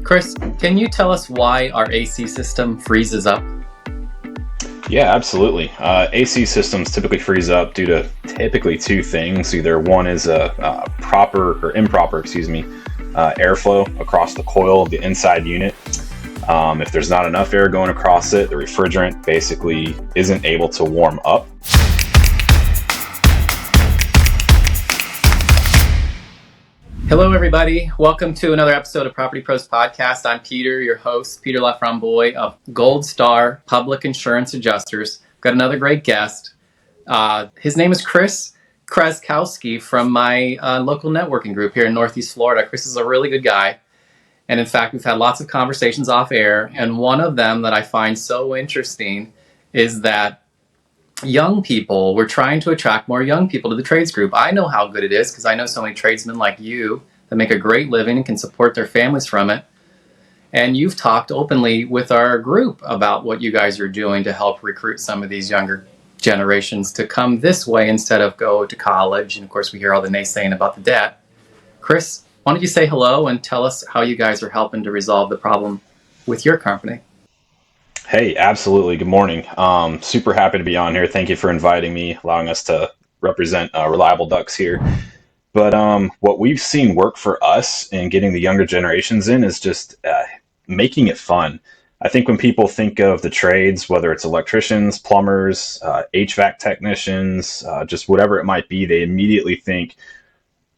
Chris, can you tell us why our AC system freezes up? Yeah, absolutely. AC systems typically freeze up due to typically two things. Either one is a proper or improper, airflow across the coil of the inside unit. If there's not enough air going across it, the refrigerant basically isn't able to warm up. Hello, everybody. Welcome to another episode of Property Pros Podcast. I'm Peter, your host, Peter LaFramboise of Gold Star Public Insurance Adjusters. Got another great guest. His name is Krzaczkowski from my local networking group here in Northeast Florida. Chris is a really good guy. And in fact, we've had lots of conversations off air. And one of them that I find so interesting is that we're trying to attract more young people to the trades group. I know how good it is because I know so many tradesmen like you that make a great living and can support their families from it. And you've talked openly with our group about what you guys are doing to help recruit some of these younger generations to come this way instead of go to college. And of course, we hear all the naysaying about the debt. Chris, why don't you say hello and tell us how you guys are helping to resolve the problem with your company? Hey, absolutely. Good morning. Super happy to be on here. Thank you for inviting me, allowing us to represent Reliable Ducts here. But what we've seen work for us in getting the younger generations in is just making it fun. I think when people think of the trades, whether it's electricians, plumbers, HVAC technicians, just whatever it might be, they immediately think,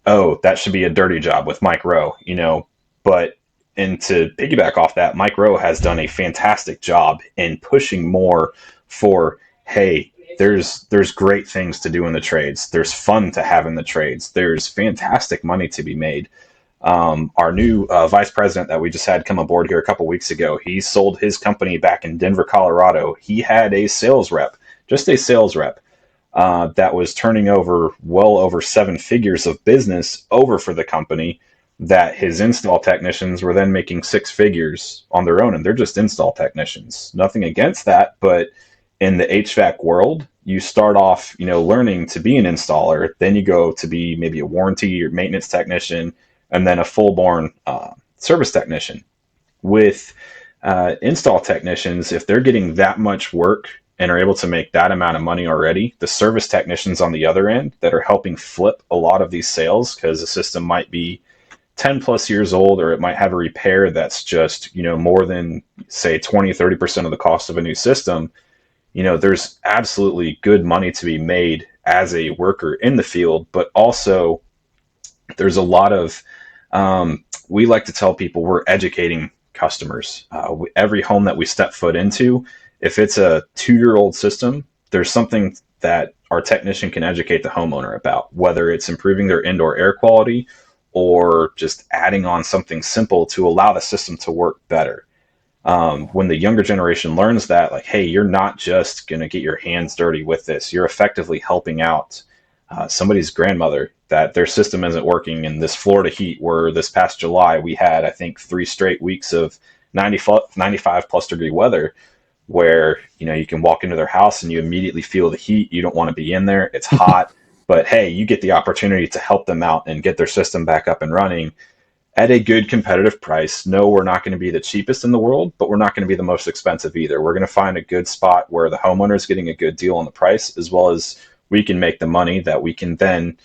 oh, that should be a dirty job with Mike Rowe, but and to piggyback off that, Mike Rowe has done a fantastic job in pushing more for, hey, there's great things to do in the trades. There's fun to have in the trades. There's fantastic money to be made. Our new vice president that we just had come aboard here a couple weeks ago, he sold his company back in Denver, Colorado. He had a sales rep, that was turning over well over 7 figures of business over for the company, that his install technicians were then making 6 figures on their own, and they're just install technicians. Nothing against that, but in the HVAC world, you start off, learning to be an installer, then you go to be maybe a warranty or maintenance technician, and then a full-born service technician. With install technicians, if they're getting that much work and are able to make that amount of money already, the service technicians on the other end that are helping flip a lot of these sales, because the system might be 10 plus years old, or it might have a repair that's just, more than say 20-30% of the cost of a new system. There's absolutely good money to be made as a worker in the field, but also there's a lot of, we like to tell people we're educating customers. Every home that we step foot into, if it's a 2-year-old system, there's something that our technician can educate the homeowner about, whether it's improving their indoor air quality or just adding on something simple to allow the system to work better. When the younger generation learns that, like, hey, you're not just going to get your hands dirty with this. You're effectively helping out somebody's grandmother that their system isn't working in this Florida heat, where this past July we had, I think, 3 straight weeks of 95 plus degree weather, where, you can walk into their house and you immediately feel the heat. You don't want to be in there. It's hot. But hey, you get the opportunity to help them out and get their system back up and running at a good competitive price. No, we're not going to be the cheapest in the world, but we're not going to be the most expensive either. We're going to find a good spot where the homeowner is getting a good deal on the price, as well as we can make the money that we can then,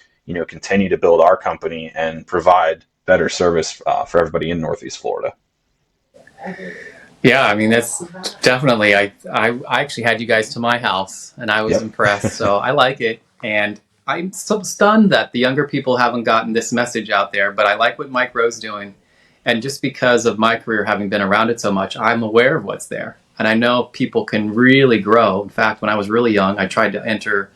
continue to build our company and provide better service for everybody in Northeast Florida. Yeah, I mean, that's definitely, I actually had you guys to my house and I was impressed. So I like it. And I'm so stunned that the younger people haven't gotten this message out there, but I like what Mike Rowe's doing. And just because of my career having been around it so much, I'm aware of what's there. And I know people can really grow. In fact, when I was really young, I tried to enter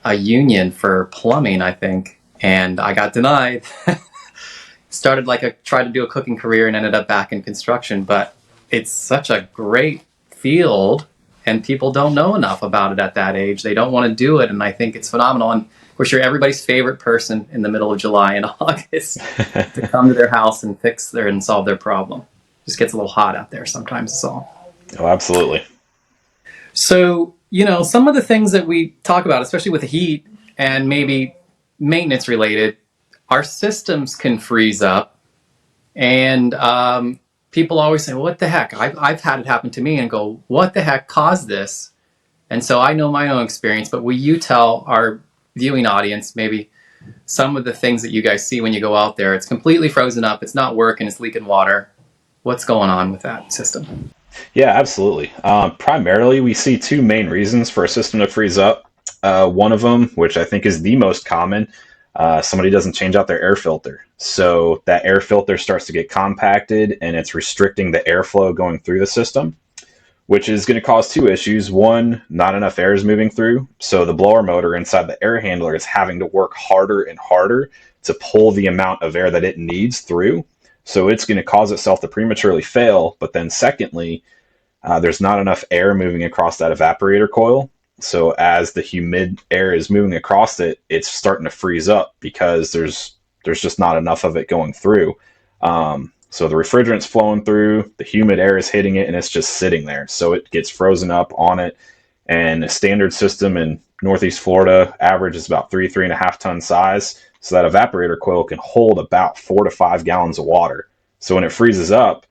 a union for plumbing, I think, and I got denied. Tried to do a cooking career and ended up back in construction, but it's such a great field. And people don't know enough about it at that age. They don't want to do it, and I think it's phenomenal. And of course, you're everybody's favorite person in the middle of July and August to come to their house and and solve their problem. Just gets a little hot out there sometimes, is all. Oh, absolutely. So, some of the things that we talk about, especially with the heat and maybe maintenance related, our systems can freeze up. And people always say, well, what the heck? I've had it happen to me and go, what the heck caused this? And so I know my own experience, but will you tell our viewing audience maybe some of the things that you guys see when you go out there? It's completely frozen up. It's not working. It's leaking water. What's going on with that system? Yeah, absolutely. Primarily, we see two main reasons for a system to freeze up. One of them, which I think is the most common, somebody doesn't change out their air filter. So that air filter starts to get compacted and it's restricting the airflow going through the system, which is going to cause two issues. One, not enough air is moving through. So the blower motor inside the air handler is having to work harder and harder to pull the amount of air that it needs through. So it's going to cause itself to prematurely fail. But then secondly, there's not enough air moving across that evaporator coil. So as the humid air is moving across it, it's starting to freeze up because there's just not enough of it going through. So the refrigerant's flowing through, the humid air is hitting it, and it's just sitting there. So it gets frozen up on it. And a standard system in Northeast Florida average is about 3.5 ton size. So that evaporator coil can hold about 4 to 5 gallons of water. So when it freezes up,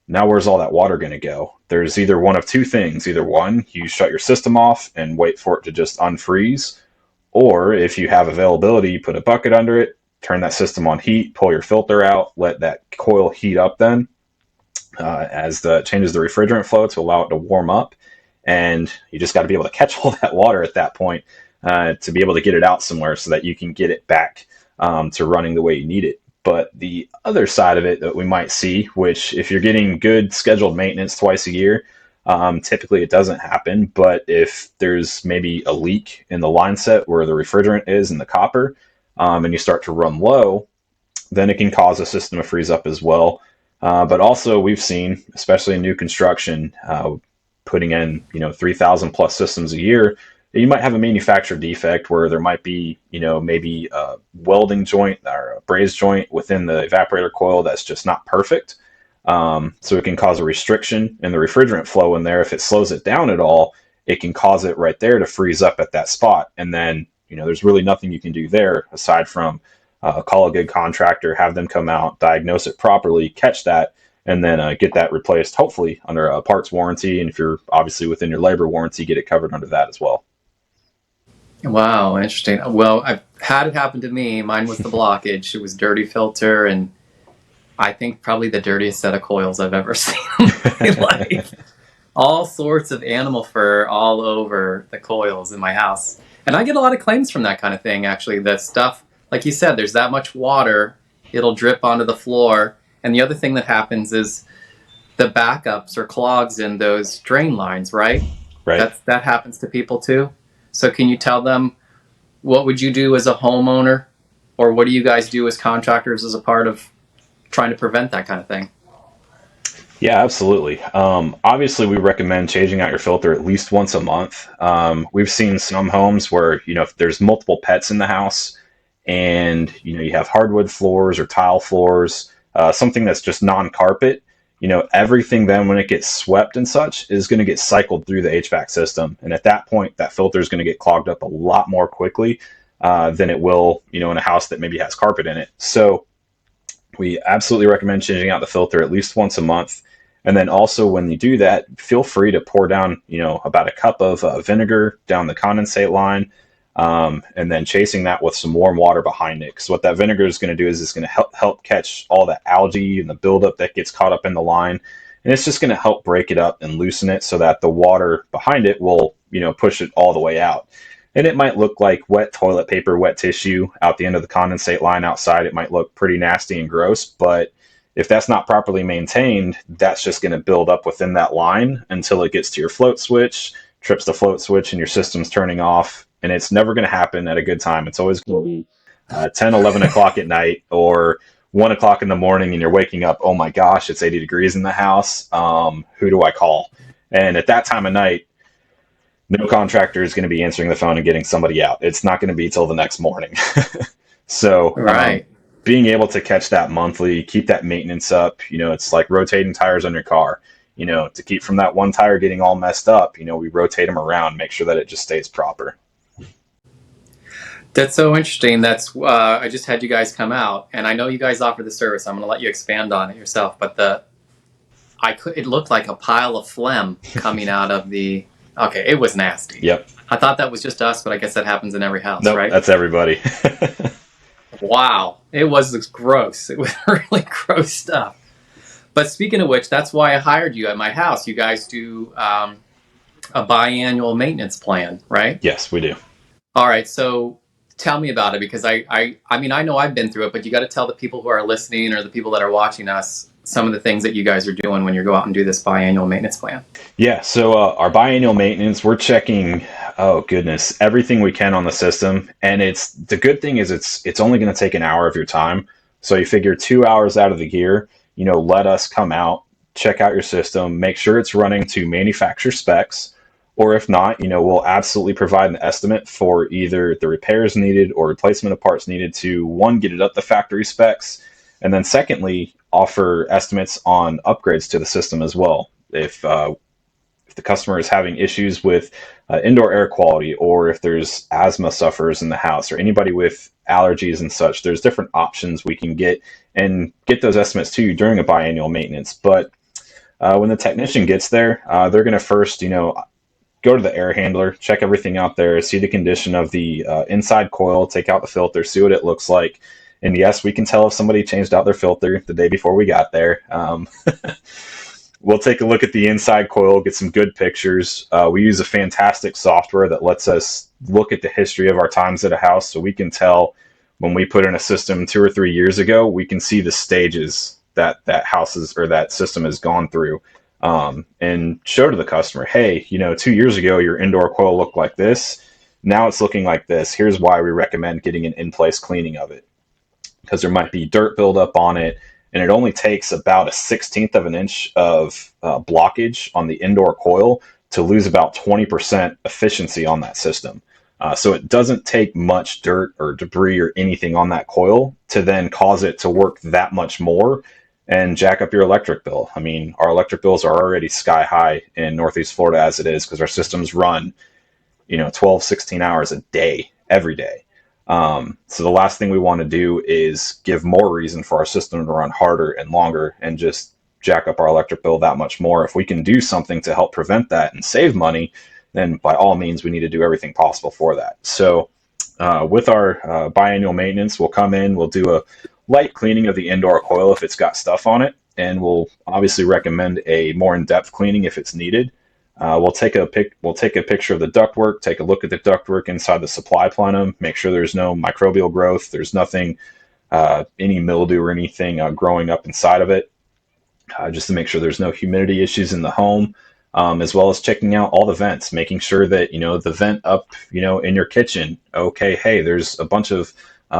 now where's all that water going to go? There's either one of two things. Either one, you shut your system off and wait for it to just unfreeze. Or if you have availability, you put a bucket under it, turn that system on heat, pull your filter out, let that coil heat up then as the changes the refrigerant flow to allow it to warm up. And you just got to be able to catch all that water at that point to be able to get it out somewhere so that you can get it back to running the way you need it. But the other side of it that we might see, which if you're getting good scheduled maintenance twice a year, typically it doesn't happen. But if there's maybe a leak in the line set where the refrigerant is in the copper, and you start to run low, then it can cause a system to freeze up as well. But also we've seen, especially in new construction, putting in 3,000 plus systems a year, you might have a manufacturer defect where there might be, maybe a welding joint or a braze joint within the evaporator coil that's just not perfect. So it can cause a restriction in the refrigerant flow in there. If it slows it down at all, it can cause it right there to freeze up at that spot. And then, there's really nothing you can do there aside from call a good contractor, have them come out, diagnose it properly, catch that, and then get that replaced, hopefully under a parts warranty. And if you're obviously within your labor warranty, get it covered under that as well. Wow, interesting. Well, I've had it happen to me. Mine was the blockage. It was dirty filter, and I think probably the dirtiest set of coils I've ever seen in my life. All sorts of animal fur all over the coils in my house. And I get a lot of claims from that kind of thing, actually. That stuff, like you said, there's that much water, it'll drip onto the floor. And the other thing that happens is the backups or clogs in those drain lines, right? Right. That happens to people too. So can you tell them, what would you do as a homeowner, or what do you guys do as contractors as a part of trying to prevent that kind of thing? Yeah, absolutely. Obviously, we recommend changing out your filter at least once a month. We've seen some homes where, if there's multiple pets in the house and, you have hardwood floors or tile floors, something that's just non-carpet, everything then when it gets swept and such is going to get cycled through the HVAC system. And at that point, that filter is going to get clogged up a lot more quickly than it will, in a house that maybe has carpet in it. So we absolutely recommend changing out the filter at least once a month. And then also when you do that, feel free to pour down, about a cup of vinegar down the condensate line, and then chasing that with some warm water behind it. Because what that vinegar is going to do is it's going to help catch all the algae and the buildup that gets caught up in the line. And it's just going to help break it up and loosen it so that the water behind it will, push it all the way out. And it might look like wet toilet paper, wet tissue out the end of the condensate line outside. It might look pretty nasty and gross, but if that's not properly maintained, that's just going to build up within that line until it gets to your float switch, trips the float switch, and your system's turning off. And it's never going to happen at a good time. It's always going to be 10, 11 o'clock at night or 1 o'clock in the morning, and you're waking up, oh my gosh, it's 80 degrees in the house. Who do I call? And at that time of night, no contractor is going to be answering the phone and getting somebody out. It's not going to be till the next morning. So Right. Being able to catch that monthly, keep that maintenance up, it's like rotating tires on your car, to keep from that one tire getting all messed up, we rotate them around, make sure that it just stays proper. That's so interesting. I just had you guys come out, and I know you guys offer the service. I'm going to let you expand on it yourself. But it looked like a pile of phlegm coming out of okay, it was nasty. Yep. I thought that was just us, but I guess that happens in every house, Nope, right? that's everybody. Wow. It was gross. It was really gross stuff. But speaking of which, that's why I hired you at my house. You guys do a biannual maintenance plan, right? Yes, we do. All right. So tell me about it, because I mean, I know I've been through it, but you got to tell the people who are listening or the people that are watching us some of the things that you guys are doing when you go out and do this biannual maintenance plan. Yeah, so our biannual maintenance, we're checking, oh goodness, everything we can on the system. And the good thing is it's only going to take an hour of your time. So you figure 2 hours out of the year, let us come out, check out your system, make sure it's running to manufacturer specs. Or if not, we'll absolutely provide an estimate for either the repairs needed or replacement of parts needed to, one, get it up to factory specs, and then secondly, offer estimates on upgrades to the system as well. If the customer is having issues with indoor air quality, or if there's asthma sufferers in the house, or anybody with allergies and such, there's different options we can get those estimates to you during a biannual maintenance. But when the technician gets there, they're going to first, go to the air handler, check everything out there, see the condition of the inside coil, take out the filter, see what it looks like. And yes, we can tell if somebody changed out their filter the day before we got there. We'll take a look at the inside coil, get some good pictures. We use a fantastic software that lets us look at the history of our times at a house, so we can tell when we put in a system 2 or 3 years ago, we can see the stages that that system has gone through, and show to the customer, hey, 2 years ago, your indoor coil looked like this. Now it's looking like this. Here's why we recommend getting an in-place cleaning of it, because there might be dirt buildup on it, and it only takes about 1/16 of an inch of blockage on the indoor coil to lose about 20% efficiency on that system. So it doesn't take much dirt or debris or anything on that coil to then cause it to work that much more and jack up your electric bill. I mean, our electric bills are already sky high in Northeast Florida as it is, because our systems run, 12, 16 hours a day, every day. So the last thing we want to do is give more reason for our system to run harder and longer and just jack up our electric bill that much more. If we can do something to help prevent that and save money, then by all means, we need to do everything possible for that. So with our biannual maintenance, we'll come in, we'll do a light cleaning of the indoor coil if it's got stuff on it, and we'll obviously recommend a more in-depth cleaning if it's needed. We'll take a picture of the ductwork, take a look at the ductwork inside the supply plenum, make sure there's no microbial growth, there's nothing, any mildew or anything growing up inside of it, just to make sure there's no humidity issues in the home, as well as checking out all the vents, making sure that, the vent up, in your kitchen, okay, hey, there's a bunch of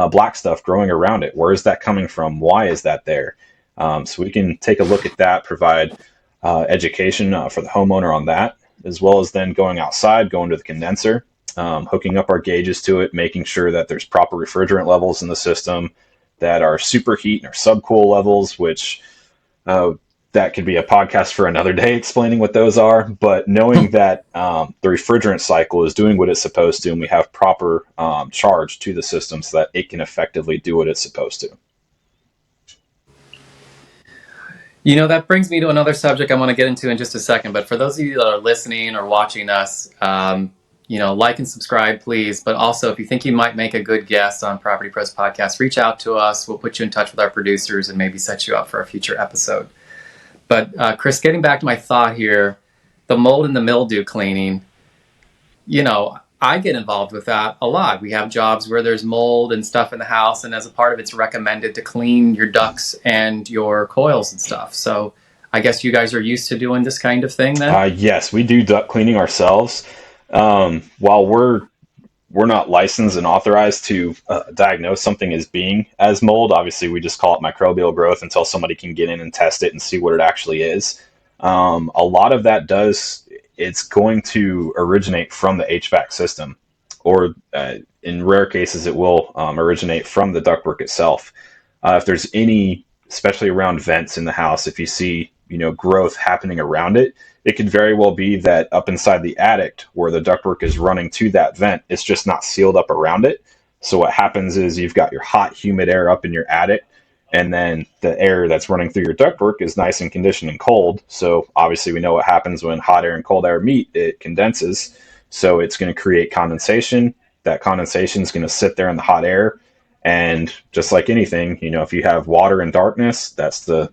black stuff growing around it. Where is that coming from? Why is that there? So we can take a look at that, provide education for the homeowner on that, as well as then going outside, going to the condenser, hooking up our gauges to it, making sure that there's proper refrigerant levels in the system, that are superheat or subcool levels, which that could be a podcast for another day explaining what those are. But knowing that the refrigerant cycle is doing what it's supposed to, and we have proper charge to the system so that it can effectively do what it's supposed to. That brings me to another subject I want to get into in just a second. But for those of you that are listening or watching us, like and subscribe, please. But also, if you think you might make a good guest on Property Pros Podcast, reach out to us. We'll put you in touch with our producers and maybe set you up for a future episode. But Chris, getting back to my thought here, the mold and the mildew cleaning, I get involved with that a lot. We have jobs where there's mold and stuff in the house, and as a part of it's recommended to clean your ducts and your coils and stuff. So I guess you guys are used to doing this kind of thing then? Yes, we do duct cleaning ourselves. While we're not licensed and authorized to diagnose something as being as mold, obviously we just call it microbial growth until somebody can get in and test it and see what it actually is. A lot of that it's going to originate from the HVAC system, or in rare cases, it will originate from the ductwork itself. If there's any, especially around vents in the house, if you see, growth happening around it, it could very well be that up inside the attic where the ductwork is running to that vent, it's just not sealed up around it. So what happens is you've got your hot, humid air up in your attic, And then the air that's running through your ductwork is nice and conditioned and cold. So obviously we know what happens when hot air and cold air meet. It condenses. So it's going to create condensation. That condensation is going to sit there in the hot air. And just like anything, if you have water and darkness, that's the,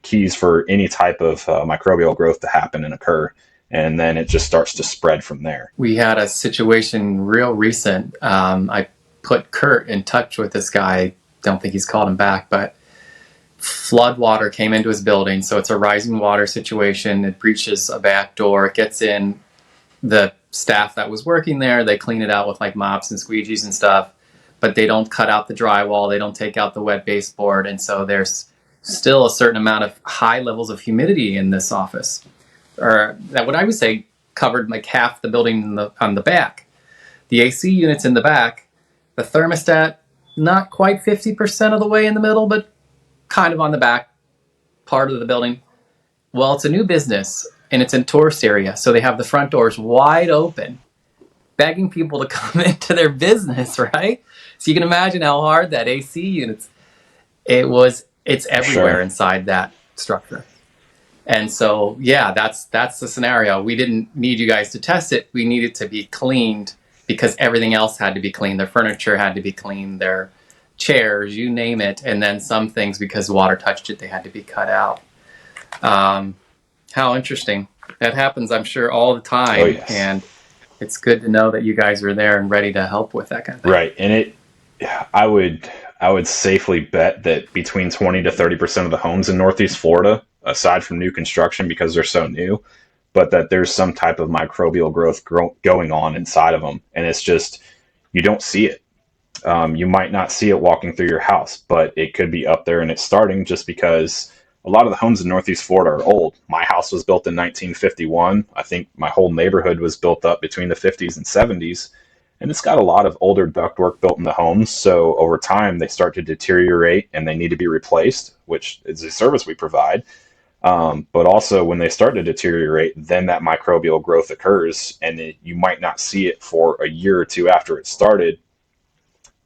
keys for any type of microbial growth to happen and occur. And then it just starts to spread from there. We had a situation real recent. I put Kurt in touch with this guy. Don't think he's called him back, but flood water came into his building. So it's a rising water situation. It breaches a back door. It gets in. The staff that was working there, they clean it out with like mops and squeegees and stuff, but they don't cut out the drywall. They don't take out the wet baseboard. And so there's still a certain amount of high levels of humidity in this office, or that what I would say covered like half the building on the back. The AC units in the back, the thermostat, not quite 50% of the way in the middle, but kind of on the back part of the building. Well, it's a new business and it's in tourist area. So they have the front doors wide open, begging people to come into their business, right? So you can imagine how hard that AC units, it's everywhere inside that structure. And so, yeah, that's the scenario. We didn't need you guys to test it. We needed to be cleaned because everything else had to be cleaned. Their furniture had to be cleaned, their chairs, you name it. And then some things, because water touched it, they had to be cut out. How interesting. That happens, I'm sure, all the time. Oh, yes. And it's good to know that you guys are there and ready to help with that kind of thing. Right. And I would safely bet that between 20 to 30% of the homes in Northeast Florida, aside from new construction because they're so new, but that there's some type of microbial growth going on inside of them. And it's just, you don't see it. You might not see it walking through your house, but it could be up there and it's starting just because a lot of the homes in Northeast Florida are old. My house was built in 1951. I think my whole neighborhood was built up between the 50s and 70s. And it's got a lot of older ductwork built in the homes. So over time, they start to deteriorate and they need to be replaced, which is a service we provide. But also when they start to deteriorate, then that microbial growth occurs and you might not see it for a year or two after it started.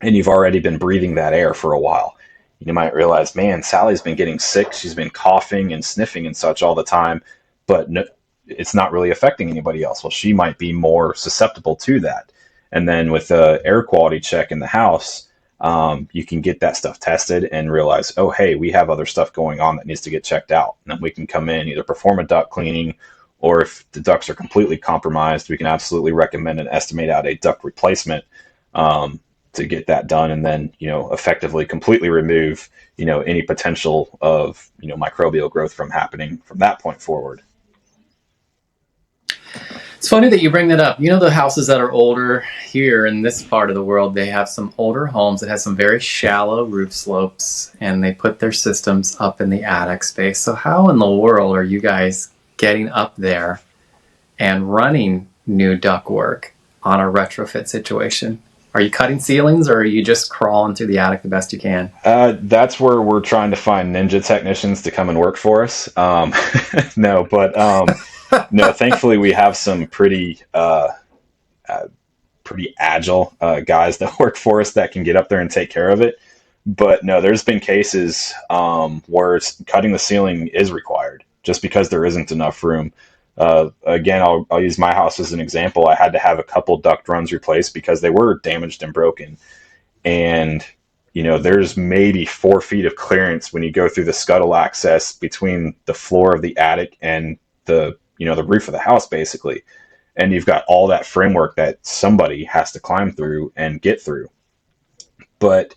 And you've already been breathing that air for a while. You might realize, man, Sally's been getting sick. She's been coughing and sniffing and such all the time, but no, it's not really affecting anybody else. Well, she might be more susceptible to that. And then with the air quality check in the house, you can get that stuff tested and realize, oh, hey, we have other stuff going on that needs to get checked out. And then we can come in, either perform a duct cleaning, or if the ducts are completely compromised, we can absolutely recommend and estimate out a duct replacement to get that done, and then effectively completely remove any potential of microbial growth from happening from that point forward. It's funny that you bring that up. The houses that are older here in this part of the world, they have some older homes that have some very shallow roof slopes, and they put their systems up in the attic space. So how in the world are you guys getting up there and running new ductwork on a retrofit situation? Are you cutting ceilings, or are you just crawling through the attic the best you can? That's where we're trying to find ninja technicians to come and work for us. No, thankfully we have some pretty agile guys that work for us that can get up there and take care of it. But no, there's been cases where cutting the ceiling is required just because there isn't enough room. Again, I'll use my house as an example. I had to have a couple duct runs replaced because they were damaged and broken. And, there's maybe 4 feet of clearance when you go through the scuttle access between the floor of the attic and the roof of the house, basically. And you've got all that framework that somebody has to climb through and get through. But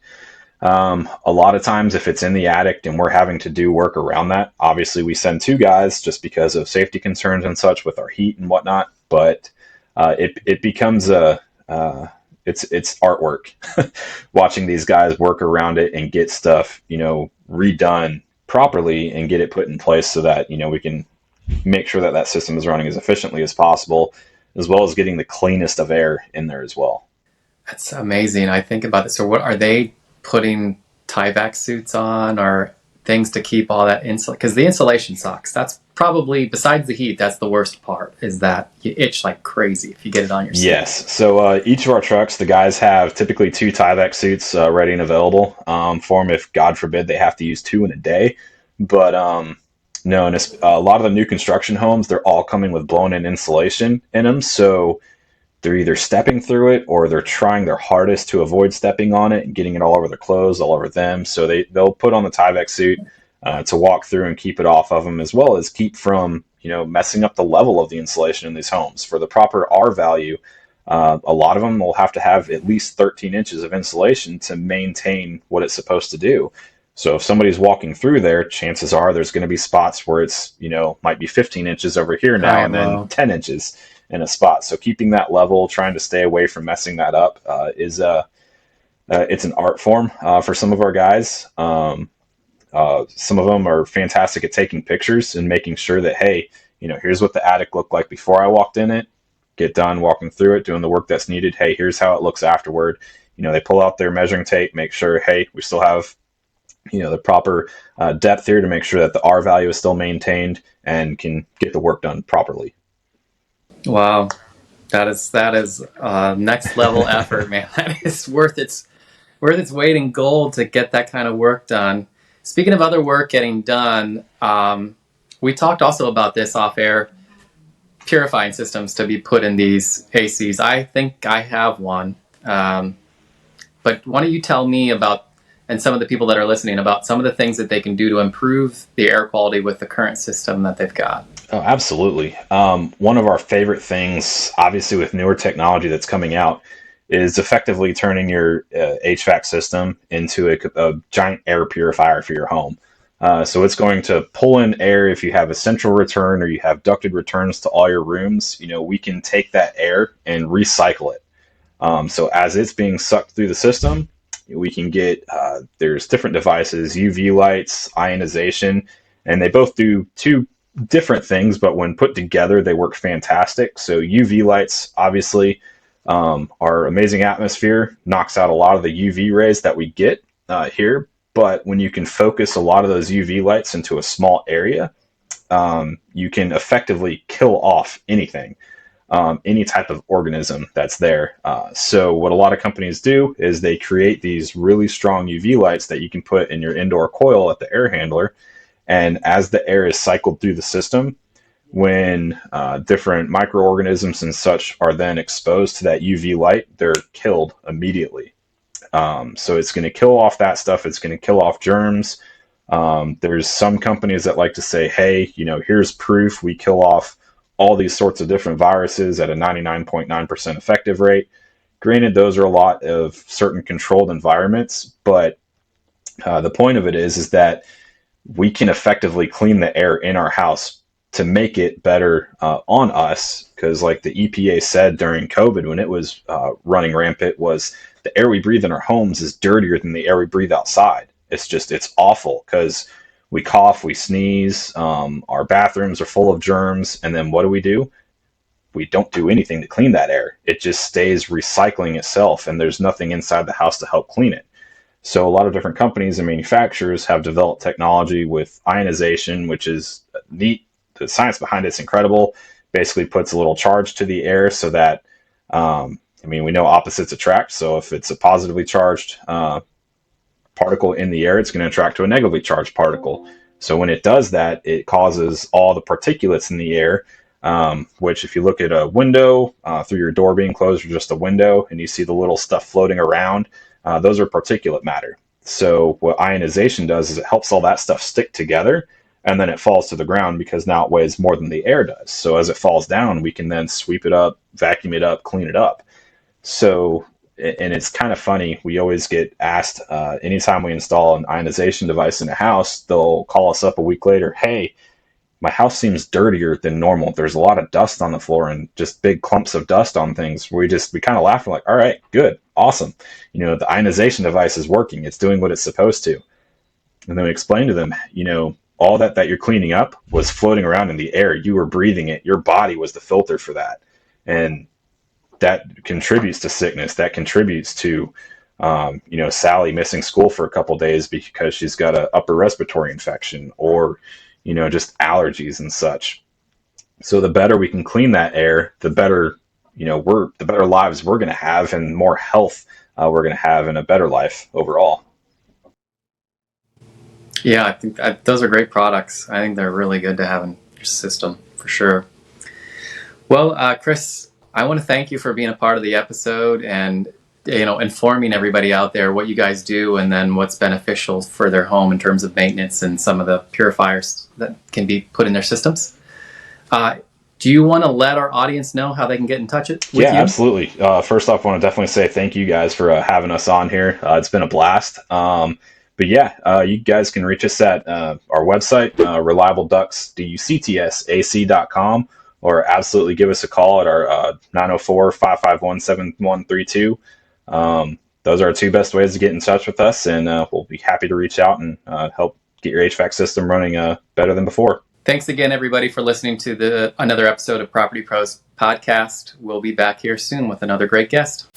a lot of times if it's in the attic and we're having to do work around that, obviously we send 2 guys just because of safety concerns and such with our heat and whatnot. But it becomes it's artwork watching these guys work around it and get stuff, redone properly and get it put in place so that, we can make sure that system is running as efficiently as possible, as well as getting the cleanest of air in there as well. That's amazing. I think about it. So what are they putting Tyvek suits on, or things to keep all that insulation, because the insulation sucks. That's probably, besides the heat, that's the worst part, is that you itch like crazy if you get it on your skin. Yes. So each of our trucks, the guys have typically 2 Tyvek suits ready and available for them if, God forbid, they have to use 2 in a day. But no, and a lot of the new construction homes, they're all coming with blown-in insulation in them. So they're either stepping through it or they're trying their hardest to avoid stepping on it and getting it all over their clothes, all over them. So they'll put on the Tyvek suit to walk through and keep it off of them, as well as keep from messing up the level of the insulation in these homes. For the proper R value, a lot of them will have to have at least 13 inches of insulation to maintain what it's supposed to do. So if somebody's walking through there, chances are there's going to be spots where it's, might be 15 inches over here now and then 10 inches in a spot. So keeping that level, trying to stay away from messing that up it's an art form for some of our guys. Some of them are fantastic at taking pictures and making sure that, hey, here's what the attic looked like before I walked in it. Get done walking through it, doing the work that's needed. Hey, here's how it looks afterward. They pull out their measuring tape, make sure, hey, we still have the proper depth here to make sure that the R value is still maintained and can get the work done properly. Wow, that is next level effort, man. That is worth its weight in gold to get that kind of work done. Speaking of other work getting done, we talked also about this off air, purifying systems to be put in these ACs. I think I have one, but why don't you tell me about, and some of the people that are listening, about some of the things that they can do to improve the air quality with the current system that they've got? Oh, absolutely. One of our favorite things, obviously with newer technology that's coming out, is effectively turning your HVAC system into a giant air purifier for your home. So it's going to pull in air if you have a central return or you have ducted returns to all your rooms. We can take that air and recycle it. So as it's being sucked through the system, we can get, there's different devices, UV lights, ionization, and they both do 2 different things, but when put together, they work fantastic. So UV lights, obviously, our amazing atmosphere knocks out a lot of the UV rays that we get here. But when you can focus a lot of those UV lights into a small area, you can effectively kill off anything, any type of organism that's there. So what a lot of companies do is they create these really strong UV lights that you can put in your indoor coil at the air handler. And as the air is cycled through the system, when different microorganisms and such are then exposed to that UV light, they're killed immediately. So it's going to kill off that stuff. It's going to kill off germs. There's some companies that like to say, hey, here's proof we kill off all these sorts of different viruses at a 99.9% effective rate. Granted, those are a lot of certain controlled environments, but the point of it is that we can effectively clean the air in our house to make it better on us. Because like the EPA said during COVID, when it was running rampant, was the air we breathe in our homes is dirtier than the air we breathe outside. It's awful because we cough, we sneeze, our bathrooms are full of germs. And then what do? We don't do anything to clean that air. It just stays recycling itself, and there's nothing inside the house to help clean it. So a lot of different companies and manufacturers have developed technology with ionization, which is neat. The science behind it's incredible. Basically puts a little charge to the air so that, we know opposites attract. So if it's a positively charged particle in the air, it's going to attract to a negatively charged particle. So when it does that, it causes all the particulates in the air, which if you look at a window through your door being closed or just a window and you see the little stuff floating around, those are particulate matter. So what ionization does is it helps all that stuff stick together, and then it falls to the ground because now it weighs more than the air does. So as it falls down, we can then sweep it up, vacuum it up, clean it up. So, and it's kind of funny, we always get asked, anytime we install an ionization device in a house, they'll call us up a week later, hey, my house seems dirtier than normal. There's a lot of dust on the floor and just big clumps of dust on things. We kind of laugh. We're like, all right, good, awesome. The ionization device is working. It's doing what it's supposed to. And then we explain to them, all that you're cleaning up was floating around in the air. You were breathing it. Your body was the filter for that. And that contributes to sickness. That contributes to Sally missing school for a couple days because she's got an upper respiratory infection, or just allergies and such. So the better we can clean that air, the better the better lives we're going to have, and more health we're going to have, and a better life overall. Yeah, I think those are great products. I think they're really good to have in your system for sure. Well, Chris, I want to thank you for being a part of the episode and informing everybody out there what you guys do, and then what's beneficial for their home in terms of maintenance and some of the purifiers that can be put in their systems. Do you want to let our audience know how they can get in touch with you? Yeah, absolutely. First off, I want to definitely say thank you guys for having us on here. It's been a blast. But yeah, you guys can reach us at our website, reliableducts.com, or absolutely give us a call at our 904-551-7132. Those are our two best ways to get in touch with us, and we'll be happy to reach out and help get your HVAC system running better than before. Thanks again, everybody, for listening to another episode of Property Pros Podcast. We'll be back here soon with another great guest.